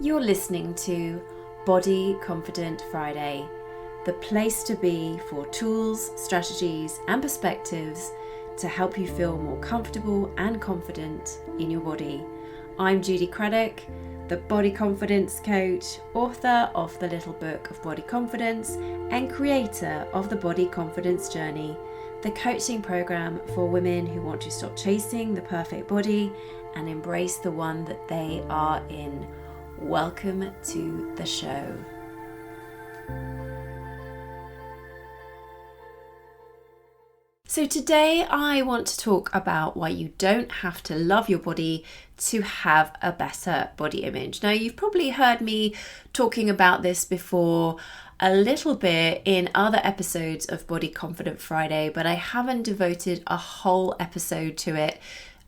You're listening to Body Confident Friday, the place to be for tools, strategies, and perspectives to help you feel more comfortable and confident in your body. I'm Judy Craddock, the Body Confidence Coach, author of the Little Book of Body Confidence, and creator of the Body Confidence Journey, the coaching program for women who want to stop chasing the perfect body and embrace the one that they are in. Welcome to the show. So today I want to talk about why you don't have to love your body to have a better body image. Now, you've probably heard me talking about this before a little bit in other episodes of Body Confident Friday, but I haven't devoted a whole episode to it.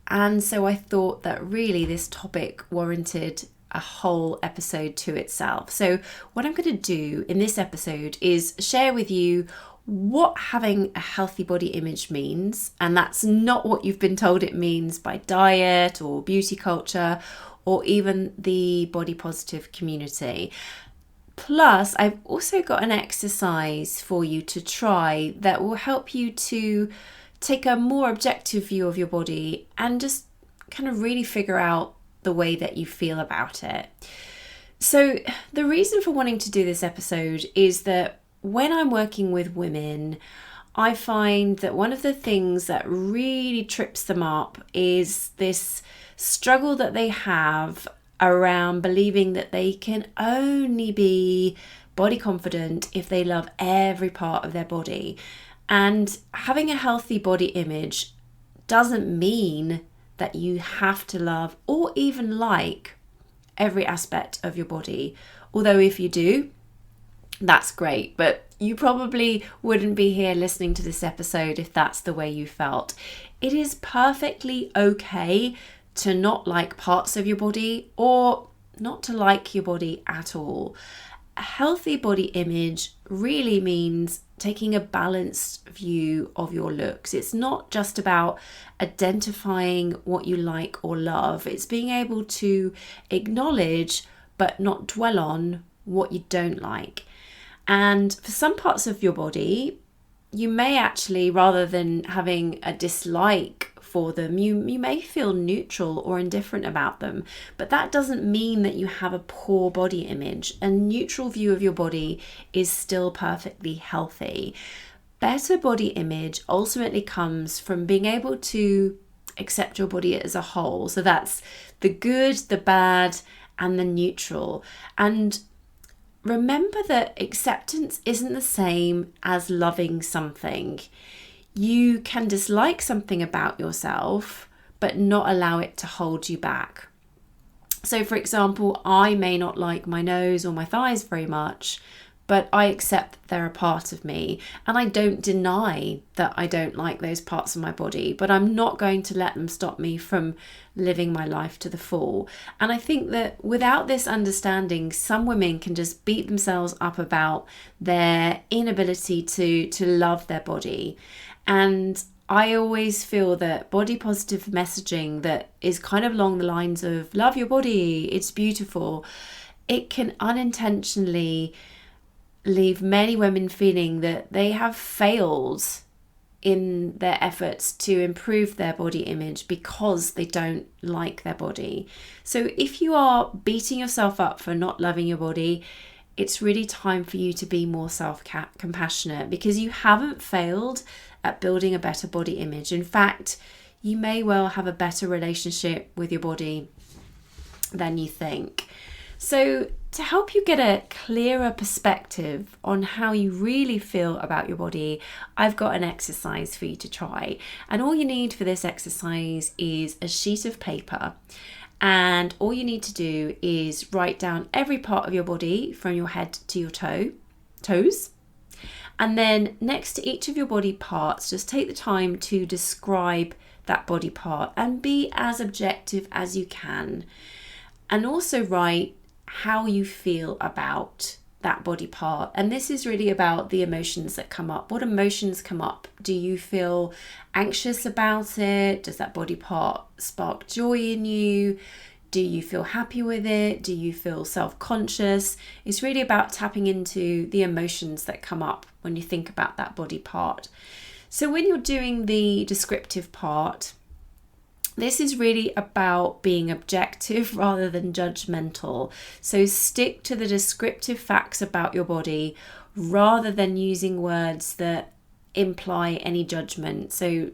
And so I thought that really this topic warranted a whole episode to itself. So what I'm going to do in this episode is share with you what having a healthy body image means, and that's not what you've been told it means by diet or beauty culture or even the body positive community. Plus, I've also got an exercise for you to try that will help you to take a more objective view of your body and just kind of really figure out the way that you feel about it. So the reason for wanting to do this episode is that when I'm working with women, I find that one of the things that really trips them up is this struggle that they have around believing that they can only be body confident if they love every part of their body. And having a healthy body image doesn't mean that you have to love or even like every aspect of your body. Although if you do, that's great, but you probably wouldn't be here listening to this episode if that's the way you felt. It is perfectly okay to not like parts of your body or not to like your body at all. A healthy body image really means taking a balanced view of your looks. It's not just about identifying what you like or love. It's being able to acknowledge but not dwell on what you don't like. And for some parts of your body, you may actually, rather than having a dislike for them, you may feel neutral or indifferent about them. But that doesn't mean that you have a poor body image. A neutral view of your body is still perfectly healthy. Better body image ultimately comes from being able to accept your body as a whole. So that's the good, the bad, and the neutral. And remember that acceptance isn't the same as loving something. You can dislike something about yourself, but not allow it to hold you back. So for example, I may not like my nose or my thighs very much, but I accept that they're a part of me. And I don't deny that I don't like those parts of my body, but I'm not going to let them stop me from living my life to the full. And I think that without this understanding, some women can just beat themselves up about their inability to love their body. And I always feel that body positive messaging that is kind of along the lines of love your body, it's beautiful, it can unintentionally leave many women feeling that they have failed in their efforts to improve their body image because they don't like their body. So if you are beating yourself up for not loving your body, it's really time for you to be more self-compassionate, because you haven't failed at building a better body image. In fact, you may well have a better relationship with your body than you think. So to help you get a clearer perspective on how you really feel about your body, I've got an exercise for you to try. And all you need for this exercise is a sheet of paper. And all you need to do is write down every part of your body from your head to your toes. And then next to each of your body parts, just take the time to describe that body part and be as objective as you can. And also write how you feel about that body part. And this is really about the emotions that come up. What emotions come up? Do you feel anxious about it? Does that body part spark joy in you? Do you feel happy with it? Do you feel self-conscious? It's really about tapping into the emotions that come up when you think about that body part. So when you're doing the descriptive part, this is really about being objective rather than judgmental. So stick to the descriptive facts about your body rather than using words that imply any judgment. So,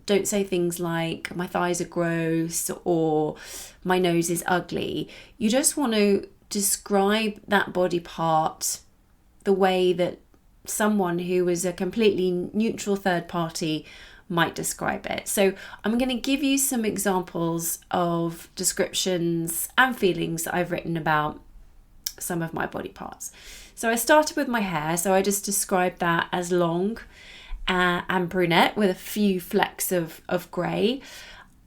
don't say things like my thighs are gross or my nose is ugly. You just want to describe that body part the way that someone who is a completely neutral third party might describe it. So I'm going to give you some examples of descriptions and feelings that I've written about some of my body parts. So I started with my hair. So I just described that as long and brunette with a few flecks of grey.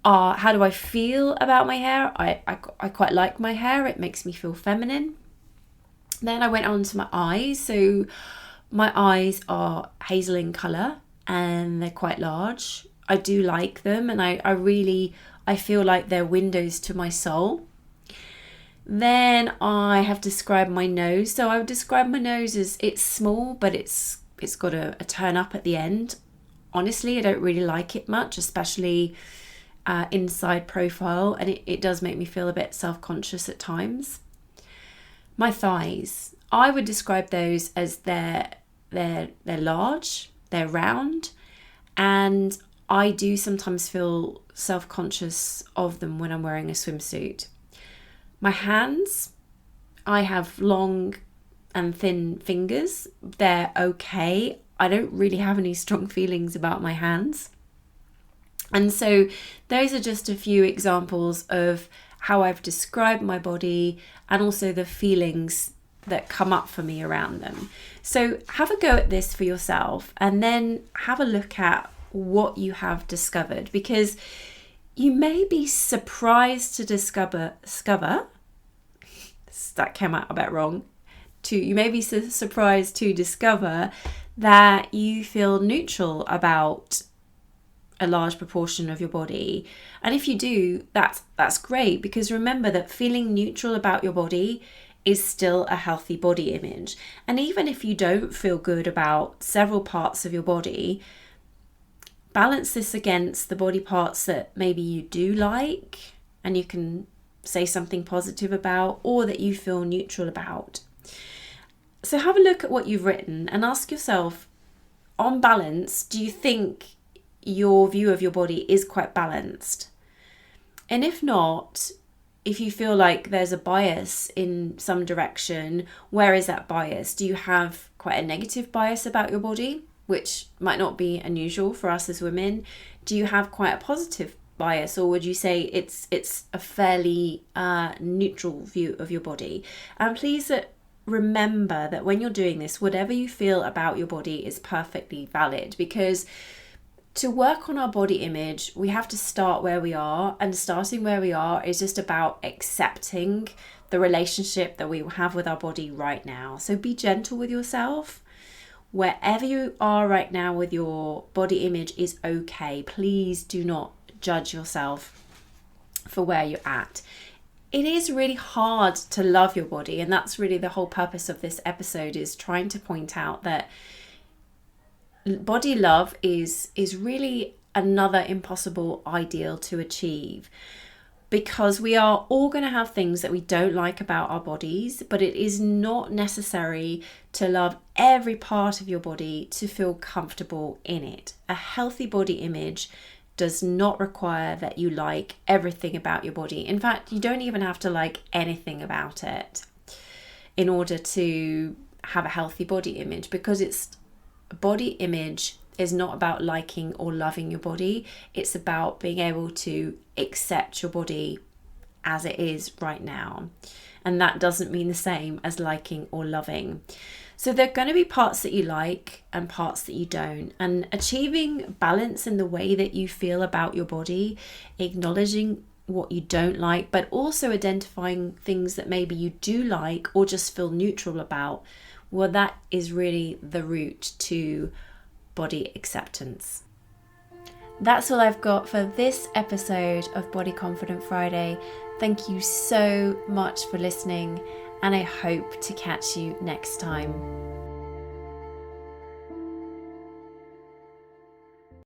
How do I feel about my hair? I quite like my hair. It makes me feel feminine. Then I went on to my eyes. So my eyes are hazel in colour and they're quite large. I do like them, and I feel like they're windows to my soul. Then I have described my nose. So I would describe my nose as it's small, but it's got a turn up at the end. Honestly, I don't really like it much, especially inside profile, and it does make me feel a bit self-conscious at times. My thighs, I would describe those as they're large, they're round, and I do sometimes feel self-conscious of them when I'm wearing a swimsuit. My hands, I have long and thin fingers. They're okay. I don't really have any strong feelings about my hands. And so those are just a few examples of how I've described my body and also the feelings that come up for me around them. So have a go at this for yourself and then have a look at what you have discovered, because you may be surprised to discover that came out a bit wrong. You may be surprised to discover that you feel neutral about a large proportion of your body. And if you do, that's great, because remember that feeling neutral about your body is still a healthy body image. And even if you don't feel good about several parts of your body, balance this against the body parts that maybe you do like and you can say something positive about, or that you feel neutral about. So have a look at what you've written and ask yourself, on balance, do you think your view of your body is quite balanced? And if not, if you feel like there's a bias in some direction, where is that bias? Do you have quite a negative bias about your body, which might not be unusual for us as women? Do you have quite a positive bias, or would you say it's a fairly neutral view of your body? And please remember that when you're doing this, whatever you feel about your body is perfectly valid, because to work on our body image, we have to start where we are, and starting where we are is just about accepting the relationship that we have with our body right now. So be gentle with yourself. Wherever you are right now with your body image is okay. Please do not judge yourself for where you're at. It is really hard to love your body, and that's really the whole purpose of this episode, is trying to point out that body love is really another impossible ideal to achieve, because we are all going to have things that we don't like about our bodies, but it is not necessary to love every part of your body to feel comfortable in it. A healthy body image does not require that you like everything about your body. In fact, you don't even have to like anything about it in order to have a healthy body image, because body image is not about liking or loving your body. It's about being able to accept your body as it is right now. And that doesn't mean the same as liking or loving. So there are going to be parts that you like and parts that you don't. And achieving balance in the way that you feel about your body, acknowledging what you don't like, but also identifying things that maybe you do like or just feel neutral about, well, that is really the route to body acceptance. That's all I've got for this episode of Body Confident Friday. Thank you so much for listening, and I hope to catch you next time.